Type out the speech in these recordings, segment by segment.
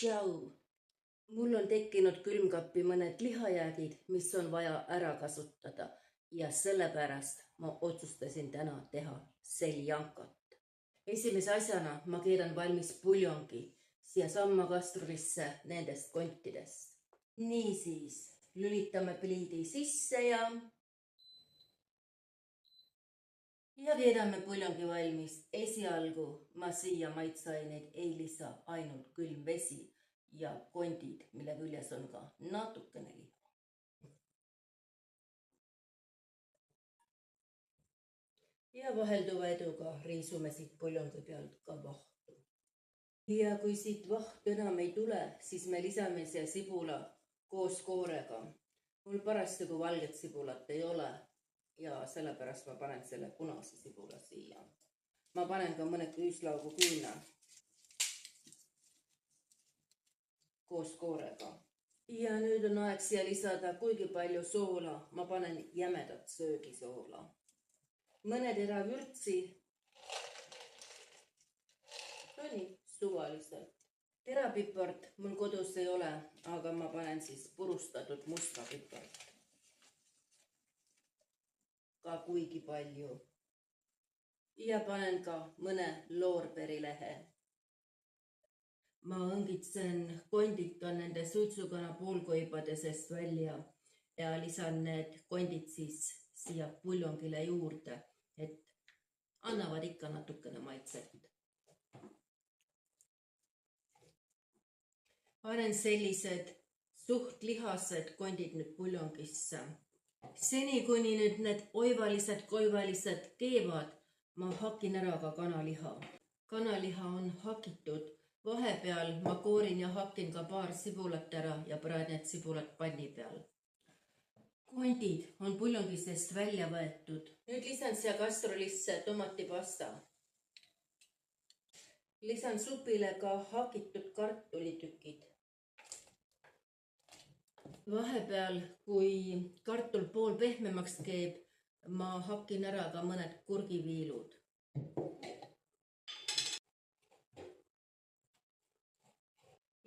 Tšau! Mul on tekkinud külmkappi mõned lihajäägid, mis on vaja ära kasutada ja sellepärast ma otsustasin täna teha seljankat. Esimese asjana ma keeran valmis puljongi siia samma kastrulisse nendest kontidest. Niisiis, lülitame pliidi sisse ja keedame puljongi valmis. Esialgu ma siia maitseaineid ei lisa, ainult külm vesi ja kondid, mille küljes on ka natukene liha. Ja vahelduva eduga riisume siit puljongi pealt ka vahtu. Ja kui siit vahtu enam ei tule, siis me lisame siia sibula koos koorega. Mul parasjagu valget sibulat ei ole ja sellepärast ma panen selle punase sibula siia. Ma panen ka mõned küüslaugu küünla koos koorega. Ja nüüd on aeg siia lisada kuigi palju soola. Ma panen jämedat söögisoola. Mõned eravürtsi. No nii, suvaliselt. Terapipart mul kodus ei ole, aga ma panen siis purustatud musta pipart. Ka kuigi palju. Ja panen ka mõne loorberilehe. Ma õngitsen kondid ka nende suitsukana poolkoibade seest välja ja lisan need kondid siis siia puljongile juurde, et annavad ikka natukene maitset. Panen sellised suht lihased kondid nüüd puljongisse. Seni kuni nüüd need oivalised keevad, ma hakin ära ka kanaliha. Kanaliha on hakitud. Vahepeal ma koorin ja hakin ka paar sibulat ära ja praen need sibulat panni peal. Kondid on puljongi seest välja võetud. Nüüd lisan siia kastrolisse tomatipasta. Lisan supile ka hakitud kartulitükid. Vahepeal, kui kartul pool pehmemaks keeb, ma hakin ära ka mõned kurgiviilud.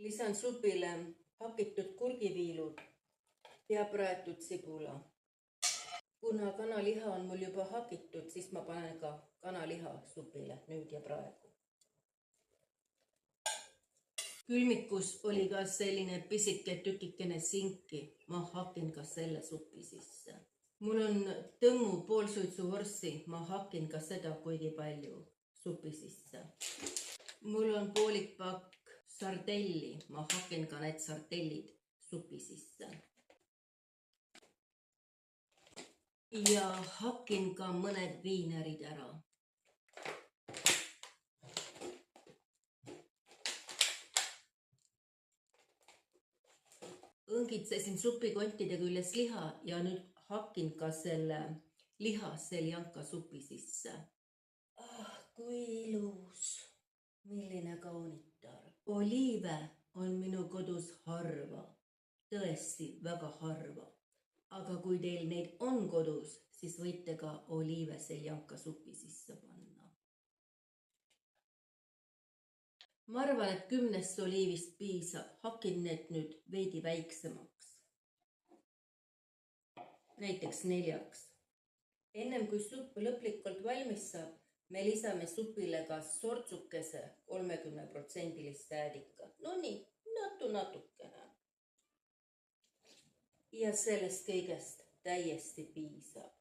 Lisan supile hakitud kurgiviilud ja praetud sibula. Kuna kanaliha on mul juba hakitud, siis ma panen ka kanaliha supile nüüd ja praegu. Külmikus oli ka selline pisike tükikene sinki. Ma hakin ka selle supi sisse. Mul on tõmmu poolsuitsuvorssi. Ma hakin ka seda kuigi palju supi sisse. Mul on poolik pakk sardelli. Ma hakin ka need sardellid supi sisse. Ja hakin ka mõned viinerid ära. Õngitsesin supikontide küljes liha ja nüüd hakin ka selle liha seljanka supi sisse. Kui ilus! Milline kaunitar! Oliive on minu kodus harva. Tõesti väga harva. Aga kui teil neid on kodus, siis võite ka oliive seljanka supi sisse panna. Ma arvan, et 10 oliivist piisab. Hakin need nüüd veidi väiksemaks. Näiteks 4. Ennem kui supp lõplikult valmis saab, me lisame supile ka sortsukese 30% säädika. No nii, natukene. Ja sellest kõigest täiesti piisab.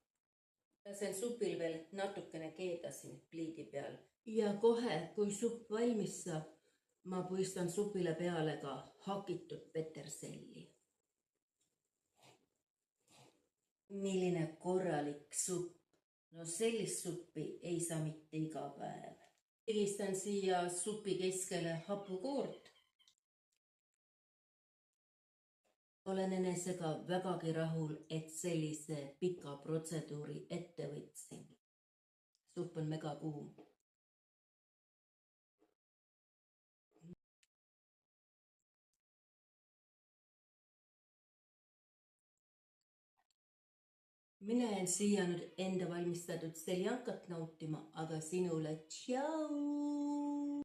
Lasen supil veel natukene keedasin pliidi peal. Ja kohe, kui supp valmis saab, ma puistan supile peale ka hakitud peterselli. Milline korralik supp. No sellist suppi ei saa mitte iga päev. Pigistan siia supi keskele hapukoort. Olen enesega vägagi rahul, et sellise pika protseduuri ette võtsin. Supp on mega kuum. Mina jään siia nüüd enda valmistatud seljankat nautima, aga sinule tšau!